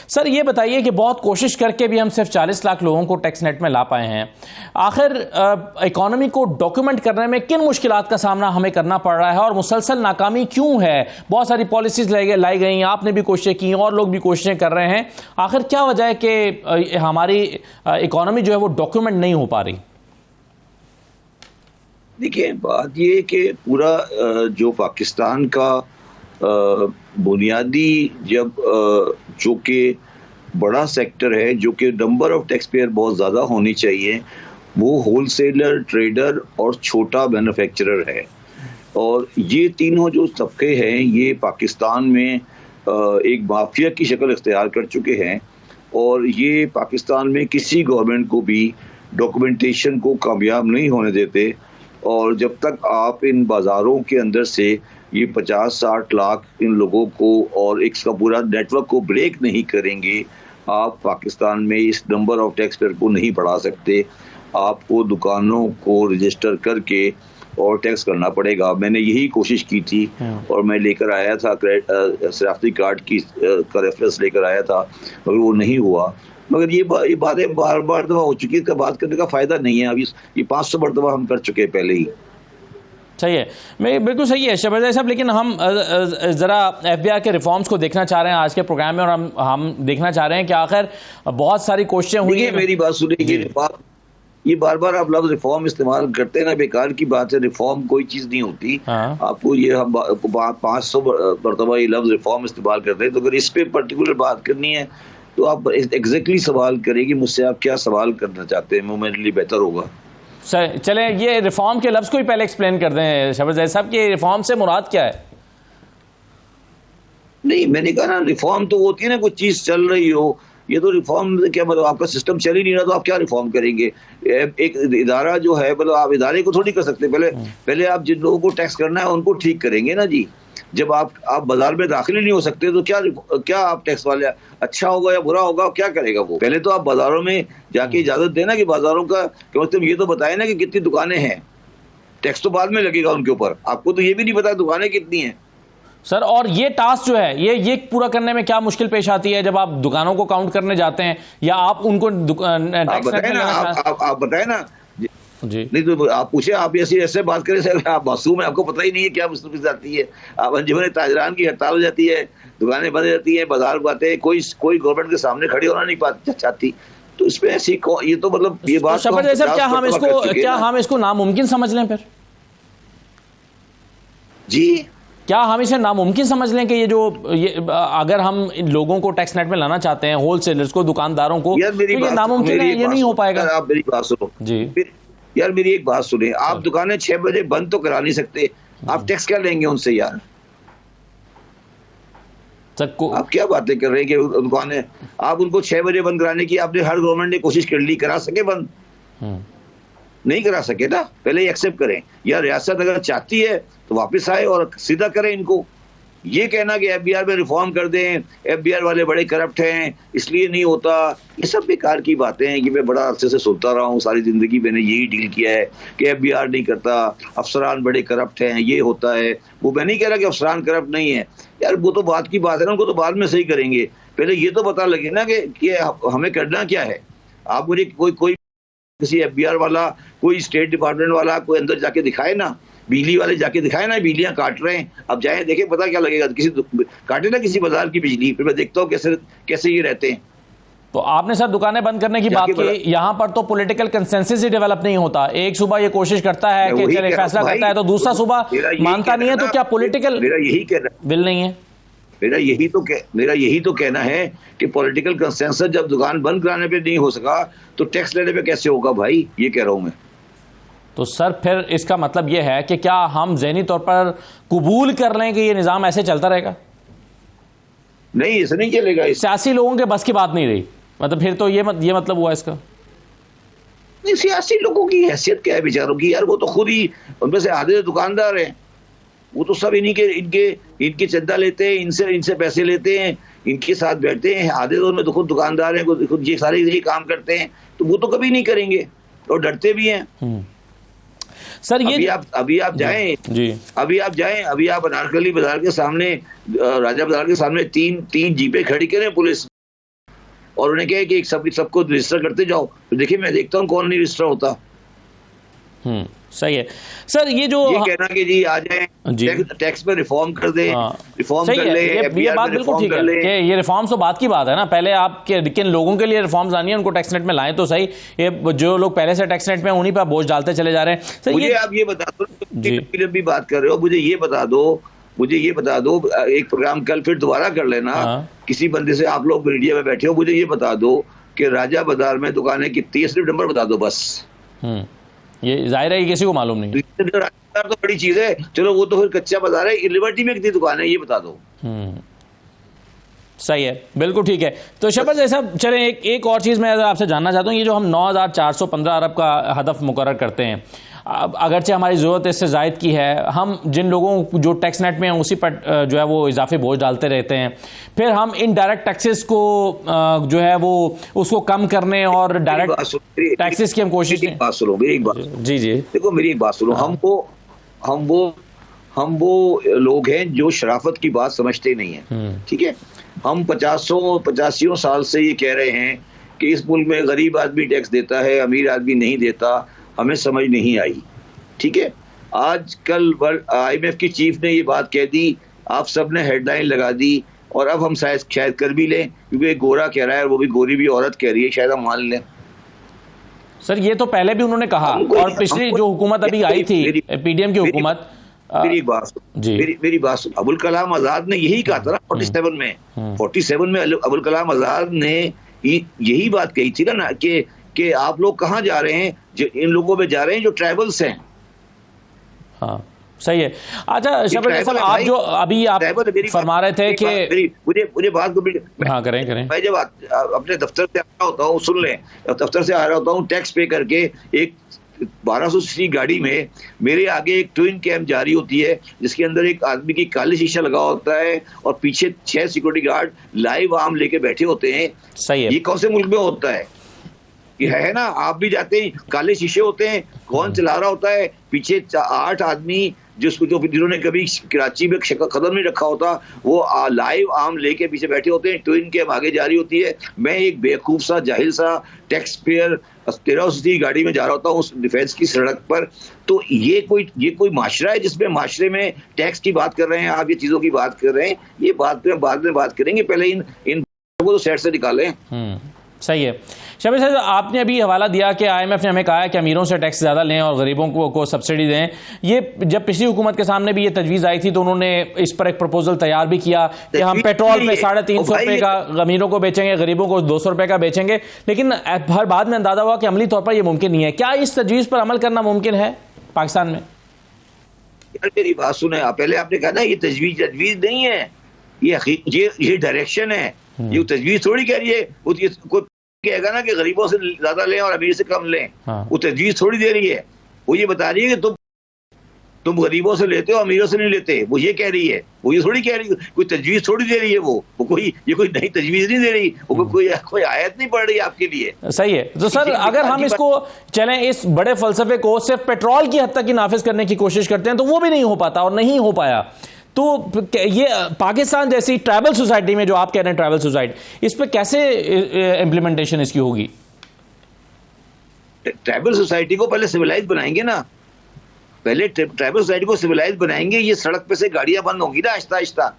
Sir ये बताइए कि बहुत कोशिश करके भी हम सिर्फ 40 लाख लोगों को टैक्स नेट में ला पाए हैं। आखिर इकोनॉमी को डॉक्यूमेंट करने में किन मुश्किलात का सामना हमें करना पड़ रहा है और मुसलसल नाकामी क्यों है? बहुत सारी पॉलिसीज लाई गई, आपने भी कोशिशें की और लोग भी कोशिशें कर रहे हैं। आखिर क्या वजह है कि हमारी इकोनॉमी जो है वो डॉक्यूमेंट नहीं हो पा रही? देखिए, बात ये कि पूरा जो पाकिस्तान का बुनियादी जो कि बड़ा सेक्टर है, जो कि नंबर ऑफ टैक्स पेयर बहुत ज़्यादा होनी चाहिए, वो होलसेलर, ट्रेडर और छोटा मैन्युफैक्चरर है। और ये तीनों जो तबके हैं, ये पाकिस्तान में एक माफिया की शक्ल इख्तियार कर चुके हैं और ये पाकिस्तान में किसी गवर्नमेंट को भी डॉक्यूमेंटेशन को कामयाब नहीं होने देते। और जब तक आप इन बाज़ारों के अंदर से ये 50-60 लाख इन लोगों को और इसका पूरा नेटवर्क को ब्रेक नहीं करेंगे, आप पाकिस्तान में इस नंबर ऑफ टैक्स पेयर को नहीं बढ़ा सकते। आपको दुकानों को रजिस्टर करके और टैक्स करना पड़ेगा। मैंने यही कोशिश की थी और मैं लेकर आया था शनाख्ती कार्ड का रेफरेंस लेकर आया था, मगर वो नहीं हुआ। मगर ये बातें बार बार दफा हो चुकी है, इसका बात करने का फायदा नहीं है। अभी ये 500 मरतबा हम कर चुके हैं पहले ही। सही है, मैं बिल्कुल सही है शहबाज साहब, लेकिन हम ज़रा FBI के रिफॉर्म्स को देखना चाह रहे हैं आज के प्रोग्राम में, और हम देखना चाह रहे हैं कि आखिर बहुत सारी कोशिशें हुई हैं। मेरी बात सुनिए, ये बार बार आप लफ्ज रिफॉर्म इस्तेमाल करते हैं ना, बेकार की बात है। रिफॉर्म कोई चीज नहीं होती। आपको ये हम 500 मरतबा ये लफ्ज रिफॉर्म इस्तेमाल करते हैं, तो अगर इस पे पर्टिकुलर बात करनी है तो आप एग्जैक्टली सवाल करेंगे मुझसे, आप क्या सवाल करना चाहते हैं, वो मेरे लिए बेहतर होगा। सर चले ये रिफॉर्म के लफ्ज को ही पहले एक्सप्लेन कर दें शहबाज साहब कि रिफॉर्म से मुराद क्या है? नहीं, मैंने कहा ना, रिफॉर्म तो होती है ना, कोई चीज चल रही हो। ये तो रिफॉर्म क्या मतलब, आपका सिस्टम चल ही नहीं रहा तो आप क्या रिफॉर्म करेंगे? एक इदारा जो है, मतलब आप इदारे को थोड़ी कर सकते। पहले आप जिन लोगों को टैक्स करना है उनको ठीक करेंगे ना जी। जब आप बाजार में दाखिल ही नहीं हो सकते तो क्या आप टैक्स वाले, अच्छा होगा या बुरा होगा, क्या करेगा वो? पहले तो आप बाजारों में जाके इजाजत देना कि बाजारों का मतलब ये तो बताए ना कि कितनी दुकानें हैं। टैक्स तो बाद में लगेगा उनके ऊपर, आपको तो ये भी नहीं पता दुकानें कितनी हैं। सर और ये टास्क जो है ये पूरा करने में क्या मुश्किल पेश आती है जब आप दुकानों को काउंट करने जाते हैं या आप उनको आप बताए ना जी। नहीं तो आप पूछे, आप ऐसे बात करें सर, आप मासूम है, आपको पता ही नहीं है क्या मुश्किल आती है। आप अंजुमन ताजरान की हड़ताल हो जाती है, दुकानें बंद जाती है, बाजार बातें, कोई गवर्नमेंट के सामने खड़ी होना नहीं चाहती। तो इसमें ऐसी ये तो मतलब ये बात तो क्या हम इसको नामुमकिन समझ लें फिर? जी, क्या हम इसे नामुमकिन समझ लें कि ये अगर हम इन लोगों को टैक्स नेट में लाना चाहते हैं, होलसेलर्स को, दुकानदारों को, तो ये नामुमकिन है, ये नहीं हो पाएगा? आप मेरी बात सुनो जी यार, मेरी एक बात सुने। आप दुकानें 6 बजे बंद तो करा नहीं सकते, आप टैक्स क्या लेंगे उनसे यार? आप क्या बातें कर रहे हैं कि दुकानें आप उनको 6 बजे बंद कराने की आपने हर गवर्नमेंट ने कोशिश कर ली, करा सके बंद? नहीं करा सके ना। पहले एक्सेप्ट करें, या रियासत अगर चाहती है तो वापस आए और सीधा करें इनको। ये कहना कि FBR में रिफॉर्म कर दें, FBR वाले बड़े करप्ट हैं इसलिए नहीं होता, ये सब बेकार की बातें हैं। कि मैं बड़ा अरसे से सुनता रहा हूँ, सारी जिंदगी मैंने यही डील किया है कि FBR नहीं करता, अफसरान बड़े करप्ट हैं, ये होता है वो। मैं नहीं कह रहा कि अफसरान करप्ट नहीं है यार, वो तो बात की बात है ना, उनको तो बाद में सही करेंगे। पहले ये तो पता लगे ना कि हमें करना क्या है। आप मुझे कोई किसी FBR वाला, कोई स्टेट डिपार्टमेंट वाला कोई अंदर जाके दिखाए ना, बिजली वाले जाके दिखाए ना, बिजलियां काट रहे हैं, अब जाए देखें, पता क्या लगेगा। काटे ना किसी बाजार की बिजली, फिर मैं देखता हूँ कैसे ये रहते हैं। तो आपने सर दुकानें बंद करने की बात की, यहाँ पर तो पॉलिटिकल कंसेंसस ही डेवलप नहीं होता। एक सुबह ये कोशिश करता है कि चले फैसला करता है, तो दूसरा सुबह मानता नहीं है, तो क्या पॉलिटिकल बिल नहीं है? मेरा यही तो कहना है कि पॉलिटिकल कंसेंसस जब दुकान बंद कराने पे नहीं हो सका तो टैक्स लेने पे कैसे होगा भाई, ये कह रहा हूं मैं। तो सर फिर इसका मतलब यह है कि क्या हम ज़हनी तौर पर कबूल कर लें कि ये निज़ाम ऐसे चलता रहेगा? नहीं, ऐसे नहीं चलेगा। सियासी लोगों के बस की बात नहीं रही, मतलब फिर तो ये मतलब हुआ इसका। नहीं, सियासी लोगों की हैसियत क्या है बेचारों की यार, वो तो खुद ही उनमें से आधे दुकानदार हैं, वो तो सब इनके चंदा लेते हैं, इनसे पैसे लेते हैं, इनके साथ बैठते हैं। आधे तो खुद दुकानदार हैं, खुद ये सारे यही काम करते हैं, तो वो तो कभी नहीं करेंगे और डरते भी हैं। सर ये अभी आप जाएं जी, अभी आप अनारकली बाजार के सामने, राजा बाजार के सामने तीन जीपें खड़ी करें पुलिस और उन्हें कहे कि सबको रजिस्टर करते जाओ, तो देखिए मैं देखता हूँ कौन नहीं रजिस्टर होता। सही है सर। ये कहना कि जी आ जाए टैक्स पे रिफॉर्म कर दे, रिफॉर्म कर ले, ये बात बिल्कुल ठीक है कि ये रिफॉर्म्स तो बात की बात है ना। पहले आप किन लोगों के लिए रिफॉर्म्स आनी है, उनको टैक्स नेट में लाएं तो सही। ये जो लोग पहले से टैक्स नेट में उन्हीं पर बोझ डालते चले जा रहे हैं। सर मुझे आप ये बता दो, भी बात कर रहे हो, मुझे ये बता दो एक प्रोग्राम कल फिर दोबारा कर लेना। किसी बंदे से आप लोग मीडिया में बैठे हो, मुझे ये बता दो कि राजा बाजार में दुकानें कितनी है, सिर्फ नंबर बता दो बस। ये जाहिर है किसी को मालूम नहीं। तो बड़ी चीज है, चलो वो तो फिर कच्चा बाजार है। लिबर्टी में कितनी दुकान है ये बता दो। सही है, बिल्कुल ठीक है। तो शहबाज साहब चलें, एक और चीज़ मैं आपसे जानना चाहता हूँ। ये जो हम 9,415 अरब का हदफ मुकर्रर करते हैं, अगरचे हमारी ज़रूरत इससे ज़ायद की है, हम जिन लोगों जो टैक्स नेट में हैं उसी पर जो है वो इजाफी बोझ डालते रहते हैं, फिर हम इनडायरेक्ट टैक्सेस को जो है वो उसको कम करने और डायरेक्ट टैक्सेस की हम कोशिश। जी देखो मेरी एक बात सुनो। हम वो लोग हैं जो शराफत की बात समझते नहीं है, ठीक है। हम 85 साल से ये कह रहे हैं कि इस मुल्क में गरीब आदमी टैक्स देता है, अमीर आदमी नहीं देता, हमें समझ नहीं आई, ठीक है। आज कल IMF की चीफ ने ये बात कह दी, आप सब ने हेडलाइन लगा दी, और अब हम शायद कर भी लें, क्योंकि एक गोरा कह रहा है, वो भी गोरी भी औरत कह रही है, शायद हम मान लें। सर ये तो पहले भी उन्होंने कहा, और पिछली जो हुकूमत अभी आई थी PDM की हुकूमत। मेरी बात सुन, अबुल कलाम आजाद ने यही कहा था ना 47 में अबुल कलाम आजाद ने यही बात कही थी ना कि आप लोग कहाँ जा रहे हैं, जो इन लोगों में जा रहे हैं जो ट्राइबल्स हैं। हाँ सही है। अच्छा शहबाज साहब, आप जो अभी आप फरमा रहे थे कि मुझे बात को हाँ करें। मैं जब अपने दफ्तर से आ रहा होता हूँ, सुन लें, दफ्तर से आ रहा होता हूँ टैक्स पे करके, एक 1200 सीसी गाड़ी में मेरे आगे एक ट्विन कैम जारी होती है, जिसके अंदर एक आदमी की काली शीशा लगा होता है और पीछे 6 सिक्योरिटी गार्ड लाइव आर्म लेके बैठे होते हैं। सही है। ये कौन से मुल्क में होता है? ये है ना, आप भी जाते हैं, काले शीशे होते हैं, कौन चला रहा होता है? पीछे 8 आदमी जिन्होंने कभी कराची में कदम नहीं रखा होता, वो लाइव आर्म लेके पीछे बैठे होते हैं, ट्विन कैम आगे जारी होती है। मैं एक बेवकूफ सा जाहिल सा टैक्स पेयर 13 गाड़ी में जा रहा होता हूँ उस डिफेंस की सड़क पर। तो ये कोई माशरा है जिसमें माशरे में टैक्स की बात कर रहे हैं, आप ये चीजों की बात कर रहे हैं। ये बाद में बात करेंगे, पहले इन को तो सेट से निकालें। सही है। शहबाज साहब, आपने अभी हवाला दिया कि IMF ने हमें कहा है कि अमीरों से टैक्स ज़्यादा लें और गरीबों को सब्सिडी दें। ये जब पिछली हुकूमत के सामने भी ये तजवीज़ आई थी तो उन्होंने इस पर एक प्रपोजल तैयार भी किया कि हम पेट्रोल पे 350 रुपये का अमीरों को बेचेंगे, गरीबों को 200 रुपये का बेचेंगे, लेकिन हर बाद में अंदाजा हुआ कि अमली तौर पर यह मुमकिन नहीं है। क्या इस तजवीज़ पर अमल करना मुमकिन है पाकिस्तान में? यार मेरी बात सुने, पहले आपने कहा ना ये तजवीज़ नहीं है, ये डायरेक्शन है। ये तजवीज़ थोड़ी कह रही है, कोई कहेगा ना कि गरीबों से ज्यादा लें और अमीर से कम लें। वो तजवीज़ थोड़ी दे रही है, वो ये बता रही है कि तुम गरीबों से लेते हो, अमीरों से नहीं लेते, वो ये कह रही है। वो ये थोड़ी कह रही है, कोई तजवीज़ थोड़ी दे रही है, वो कोई नई तजवीज़ नहीं दे रही, वो कोई आयत नहीं पढ़ रही आपके लिए। सही है। तो सर अगर हम इसको चलें, इस बड़े फलसफे को सिर्फ पेट्रोल की हद तक ही नाफिज करने की कोशिश करते हैं तो वो भी नहीं हो पाता और नहीं हो पाया। तो ये पाकिस्तान जैसी ट्राइबल सोसाइटी में, जो आप कह रहे हैं ट्राइबल सोसाइटी, इस पे कैसे इम्प्लीमेंटेशन इसकी होगी? ट्राइबल सोसाइटी को पहले सिविलाइज बनाएंगे ना, पहले ट्राइबल सोसाइटी को सिविलाइज बनाएंगे, ये सड़क पे से गाड़ियां बंद होंगी ना आहिस्ता आहिस्ता।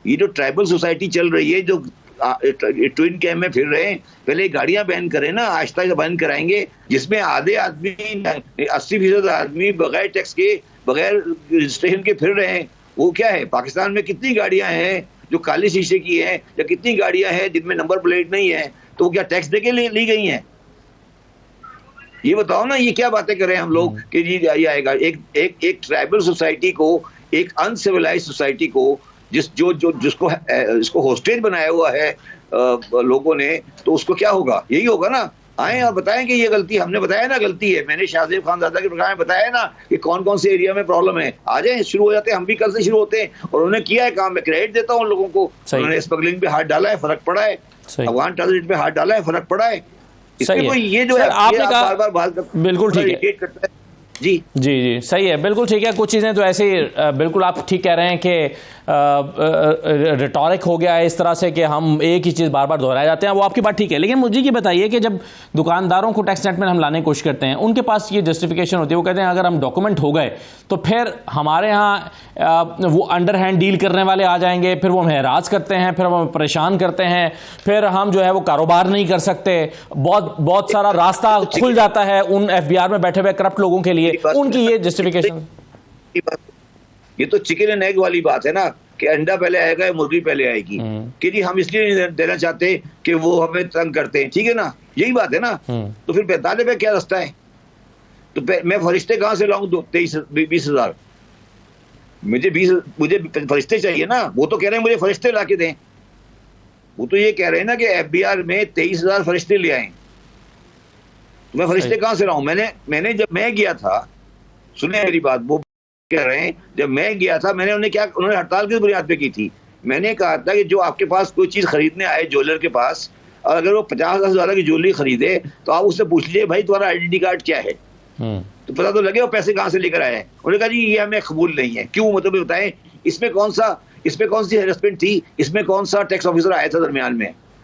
ये जो ट्राइबल सोसाइटी चल रही है, जो ट्विन कैम में फिर रहे हैं, पहले गाड़ियां बैन करें ना, आहिस्ता आहिस्ता बैन कराएंगे, जिसमें आधे आदमी 80% आदमी बगैर टैक्स के, बगैर रजिस्ट्रेशन के फिर रहे हैं। वो क्या है, पाकिस्तान में कितनी गाड़ियां हैं जो काले शीशे की हैं, या कितनी गाड़ियां हैं जिनमें नंबर प्लेट नहीं है, तो वो क्या टैक्स देके ली गई हैं? ये बताओ ना, ये क्या बातें करें हम लोग कि जी ये आएगा। एक ट्राइबल सोसाइटी को, एक अनसिविलाइज सोसाइटी को, जिसको होस्टेज बनाया हुआ है लोगों ने, तो उसको क्या होगा? यही होगा ना। आए और बताएं कि ये गलती, हमने बताया ना गलती है। मैंने शाहजेब खानजादा के प्रोग्राम में बताया ना कि कौन कौन से एरिया में प्रॉब्लम है। आ जाए, शुरू हो जाते हैं, हम भी कल से शुरू होते हैं। और उन्होंने किया है काम, मैं क्रेडिट देता हूँ उन लोगों को। उन्होंने स्मगलिंग पे हाथ डाला है, फर्क पड़ा है। अफगान ट्रांजिट पे हाथ डाला है, फर्क पड़ा है। इसमें कोई ये जो है, आपने कहा, बार बात बिल्कुल ठीक है। जी जी जी सही है, बिल्कुल ठीक है। कुछ चीज़ें तो ऐसे ही बिल्कुल आप ठीक कह रहे हैं कि रिटॉरिक हो गया है इस तरह से कि हम एक ही चीज़ बार बार दोहराए जाते हैं, वो आपकी बात ठीक है। लेकिन मुझे ये बताइए कि जब दुकानदारों को टैक्स नेट में हम लाने की कोशिश करते हैं, उनके पास ये जस्टिफिकेशन होती है, वो कहते हैं अगर हम डॉक्यूमेंट हो गए तो फिर हमारे यहाँ वो अंडर हैंड डील करने वाले आ जाएंगे, फिर वो हमें हरास करते हैं, फिर वो हमें परेशान करते हैं, फिर हम जो है वो कारोबार नहीं कर सकते, बहुत सारा रास्ता खुल जाता है उन एफबीआर में बैठे हुए करप्ट लोगों के लिए। उनकी ये जस्टिफिकेशन। ये तो चिकन एंड एग वाली बात है ना, कि अंडा पहले आएगा या मुर्गी पहले आएगी, कि जी हम इसलिए नहीं देना चाहते कि वो हमें तंग करते हैं, ठीक है ना, यही बात है ना। तो फिर बताने पे क्या रास्ता है? तो मैं फरिश्ते कहां से लाऊं 20,000? मुझे फरिश्ते चाहिए ना। वो तो कह रहे हैं मुझे फरिश्ते ला के दें, वो तो ये कह रहे हैं ना कि एफबीआर में 23,000 फरिश्ते ले आए। तो मैं फरिश्ते कहां से लाऊं? मैंने जब मैं गया था, सुने मेरी बात, वो कह रहे हैं जब मैं गया था मैंने उन्होंने हड़ताल किस बुनियाद पे की थी? मैंने कहा था कि जो आपके पास कोई चीज खरीदने आए ज्वेलर के पास, और अगर वो 50,000 की ज्वेलरी खरीदे तो आप उससे पूछ लीजिए भाई तुम्हारा आइडेंटिटी कार्ड क्या है, तो पता तो लगे वो पैसे कहां से लेकर आए हैं। उन्होंने कहा जी ये हमें कबूल नहीं है। क्यों? मतलब बताएं, इसमें कौन सी हेरसमेंट थी? इसमें कौन सा टैक्स ऑफिसर आया था दरमियान में?